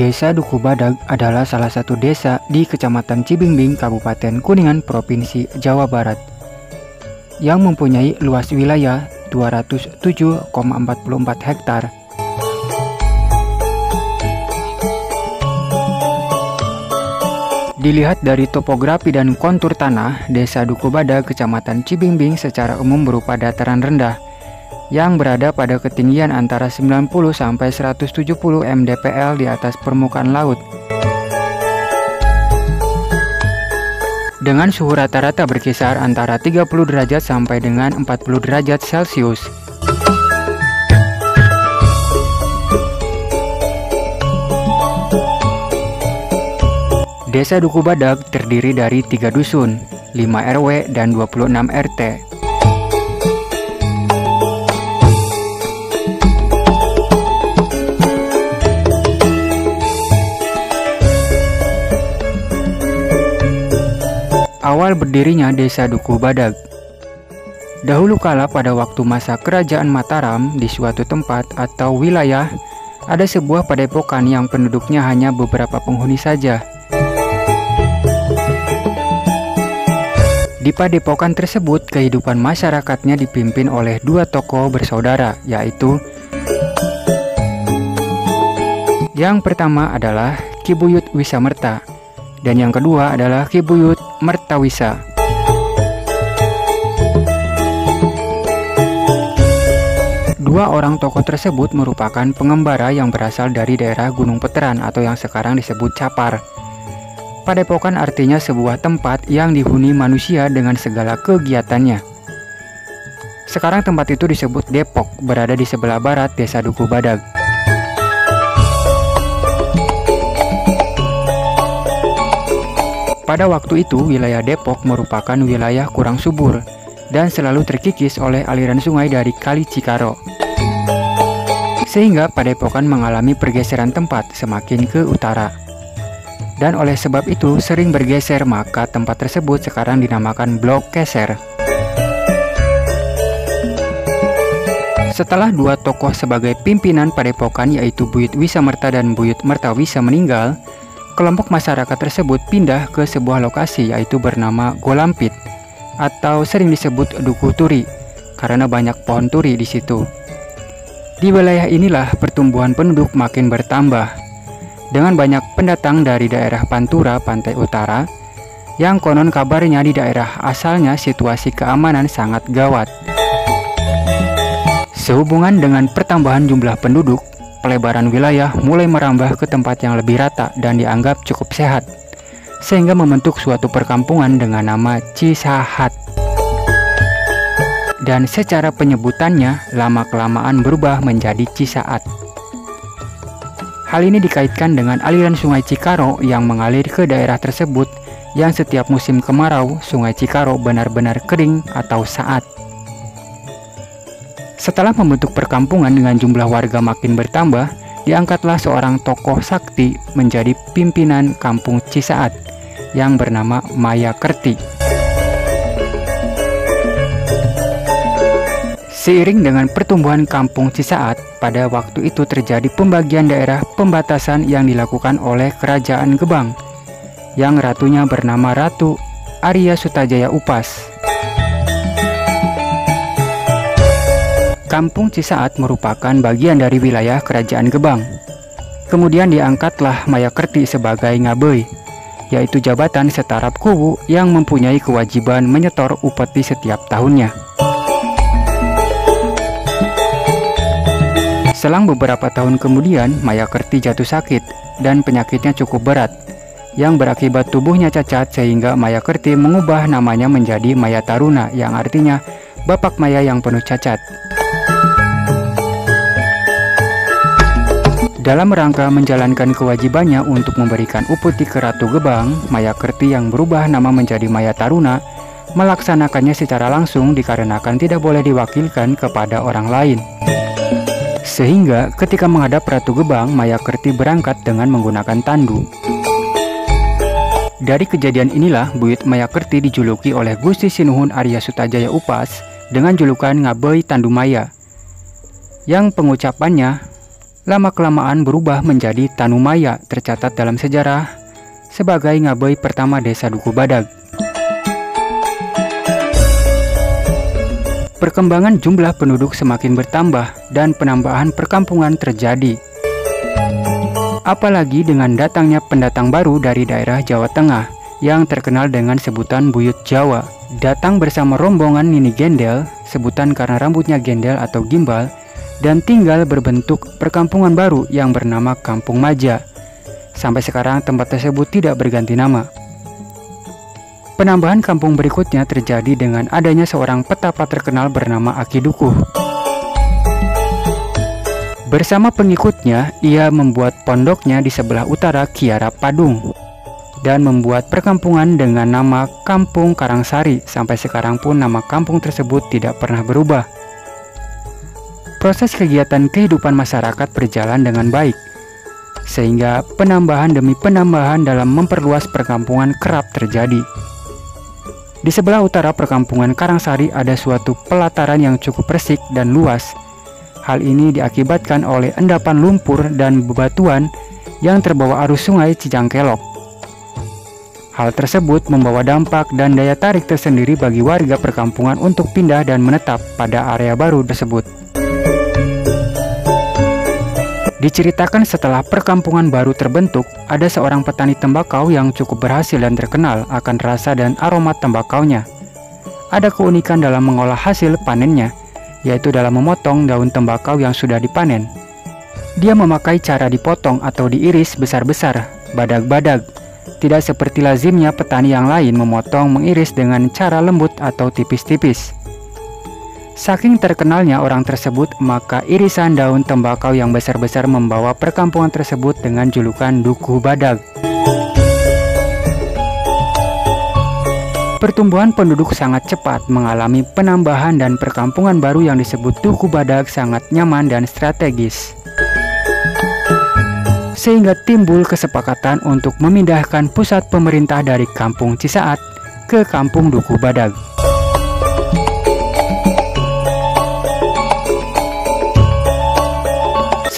Desa Duku Badag adalah salah satu desa di Kecamatan Cibingbing, Kabupaten Kuningan, Provinsi Jawa Barat, yang mempunyai luas wilayah 207,44 hektar. Dilihat dari topografi dan kontur tanah, Desa Duku Badag, Kecamatan Cibingbing secara umum berupa dataran rendah yang berada pada ketinggian antara 90 sampai 170 mdpl di atas permukaan laut. Dengan suhu rata-rata berkisar antara 30 derajat sampai dengan 40 derajat Celcius. Desa Duku Badag terdiri dari 3 dusun, 5 RW, dan 26 RT. Awal berdirinya Desa Duku Badag. Dahulu kala pada waktu masa Kerajaan Mataram, di suatu tempat atau wilayah ada sebuah padepokan yang penduduknya hanya beberapa penghuni saja. Di padepokan tersebut, kehidupan masyarakatnya dipimpin oleh 2 tokoh bersaudara, yaitu yang pertama adalah Ki Buyut Wisamerta, dan yang kedua adalah Ki Buyut Mertawisa. Dua orang tokoh tersebut merupakan pengembara yang berasal dari daerah Gunung Veteran atau yang sekarang disebut Capar. Padepokan artinya sebuah tempat yang dihuni manusia dengan segala kegiatannya. Sekarang tempat itu disebut Depok, berada di sebelah barat Desa Duku Badag. Pada waktu itu, wilayah Depok merupakan wilayah kurang subur dan selalu terkikis oleh aliran sungai dari Kali Cikaro. Sehingga padepokan mengalami pergeseran tempat semakin ke utara. Dan oleh sebab itu sering bergeser, maka tempat tersebut sekarang dinamakan Blok Keser. Setelah 2 tokoh sebagai pimpinan padepokan yaitu Buyut Wisamerta dan Buyut Mertawisa meninggal, kelompok masyarakat tersebut pindah ke sebuah lokasi yaitu bernama Golampit atau sering disebut Duku Turi karena banyak pohon turi di situ. Di wilayah inilah pertumbuhan penduduk makin bertambah dengan banyak pendatang dari daerah Pantura, pantai utara, yang konon kabarnya di daerah asalnya situasi keamanan sangat gawat. Sehubungan dengan pertambahan jumlah penduduk, pelebaran wilayah mulai merambah ke tempat yang lebih rata dan dianggap cukup sehat, sehingga membentuk suatu perkampungan dengan nama Cisahat. Dan secara penyebutannya, lama-kelamaan berubah menjadi Cisaat. Hal ini dikaitkan dengan aliran sungai Cikaro yang mengalir ke daerah tersebut, yang setiap musim kemarau, sungai Cikaro benar-benar kering atau saat. Setelah membentuk perkampungan dengan jumlah warga makin bertambah, diangkatlah seorang tokoh sakti menjadi pimpinan kampung Cisaat yang bernama Mayakerti. Seiring dengan pertumbuhan kampung Cisaat, pada waktu itu terjadi pembagian daerah pembatasan yang dilakukan oleh Kerajaan Gebang, yang ratunya bernama Ratu Arya Sutajaya Upas. Kampung Cisaat merupakan bagian dari wilayah Kerajaan Gebang. Kemudian diangkatlah Mayakerti sebagai ngabei, yaitu jabatan setarap kuwu yang mempunyai kewajiban menyetor upeti setiap tahunnya. Selang beberapa tahun kemudian, Mayakerti jatuh sakit dan penyakitnya cukup berat, yang berakibat tubuhnya cacat sehingga Mayakerti mengubah namanya menjadi Maya Taruna, yang artinya Bapak Maya yang penuh cacat. Dalam rangka menjalankan kewajibannya untuk memberikan upeti ke Ratu Gebang, Mayakerti yang berubah nama menjadi Maya Taruna melaksanakannya secara langsung dikarenakan tidak boleh diwakilkan kepada orang lain. Sehingga ketika menghadap Ratu Gebang, Mayakerti berangkat dengan menggunakan tandu. Dari kejadian inilah Buyut Mayakerti dijuluki oleh Gusti Sinuhun Arya Sutajaya Upas dengan julukan Ngabei Tandu Maya, yang pengucapannya lama-kelamaan berubah menjadi Tanumaya, tercatat dalam sejarah sebagai ngabeuy pertama desa Duku Badag. Perkembangan jumlah penduduk semakin bertambah dan penambahan perkampungan terjadi. Apalagi dengan datangnya pendatang baru dari daerah Jawa Tengah yang terkenal dengan sebutan Buyut Jawa. Datang bersama rombongan Nini Gendel, sebutan karena rambutnya gendel atau gimbal, dan tinggal berbentuk perkampungan baru yang bernama Kampung Maja. Sampai sekarang tempat tersebut tidak berganti nama. Penambahan kampung berikutnya terjadi dengan adanya seorang petapa terkenal bernama Aki Dukuh. Bersama pengikutnya, ia membuat pondoknya di sebelah utara Kiara Padung dan membuat perkampungan dengan nama Kampung Karangsari. Sampai sekarang pun nama kampung tersebut tidak pernah berubah. Proses kegiatan kehidupan masyarakat berjalan dengan baik, sehingga penambahan demi penambahan dalam memperluas perkampungan kerap terjadi. Di sebelah utara perkampungan Karangsari ada suatu pelataran yang cukup resik dan luas. Hal ini diakibatkan oleh endapan lumpur dan bebatuan yang terbawa arus sungai Cijangkelok. Hal tersebut membawa dampak dan daya tarik tersendiri bagi warga perkampungan untuk pindah dan menetap pada area baru tersebut. Diceritakan setelah perkampungan baru terbentuk, ada seorang petani tembakau yang cukup berhasil dan terkenal akan rasa dan aroma tembakaunya. Ada keunikan dalam mengolah hasil panennya, yaitu dalam memotong daun tembakau yang sudah dipanen. Dia memakai cara dipotong atau diiris besar-besar, badag-badag. Tidak seperti lazimnya petani yang lain memotong mengiris dengan cara lembut atau tipis-tipis. Saking terkenalnya orang tersebut, maka irisan daun tembakau yang besar-besar membawa perkampungan tersebut dengan julukan Duku Badag. Pertumbuhan penduduk sangat cepat mengalami penambahan dan perkampungan baru yang disebut Duku Badag sangat nyaman dan strategis. Sehingga timbul kesepakatan untuk memindahkan pusat pemerintah dari Kampung Cisaat ke Kampung Duku Badag.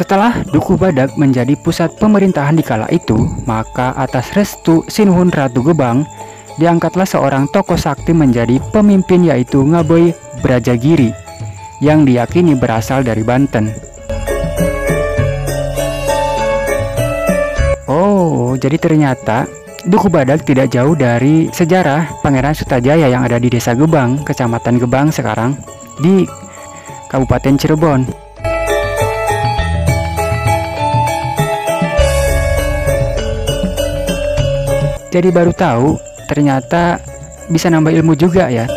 Setelah Duku Badag menjadi pusat pemerintahan di kala itu, maka atas restu Sinuhun Ratu Gebang, diangkatlah seorang tokoh sakti menjadi pemimpin, yaitu Ngabeuy Brajagiri, yang diyakini berasal dari Banten. Oh, jadi ternyata Duku Badag tidak jauh dari sejarah Pangeran Sutajaya yang ada di Desa Gebang, Kecamatan Gebang sekarang, di Kabupaten Cirebon. Jadi baru tahu, ternyata bisa nambah ilmu juga ya.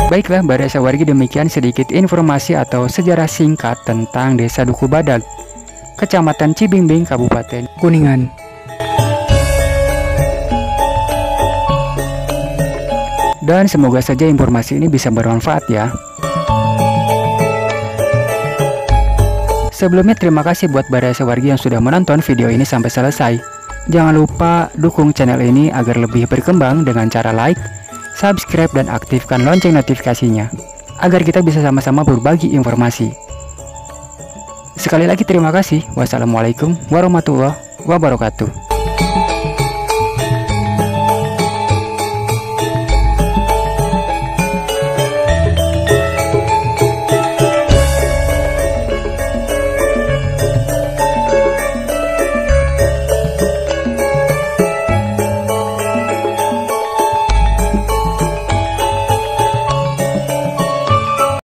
Baiklah, Baresa Wargi, demikian sedikit informasi atau sejarah singkat tentang Desa Duku Badag, Kecamatan Cibingbing, Kabupaten Kuningan. Dan semoga saja informasi ini bisa bermanfaat ya. Sebelumnya terima kasih buat Baresa Wargi yang sudah menonton video ini sampai selesai. Jangan lupa dukung channel ini agar lebih berkembang dengan cara like, subscribe, dan aktifkan lonceng notifikasinya, agar kita bisa sama-sama berbagi informasi. Sekali lagi terima kasih. Wassalamualaikum warahmatullahi wabarakatuh.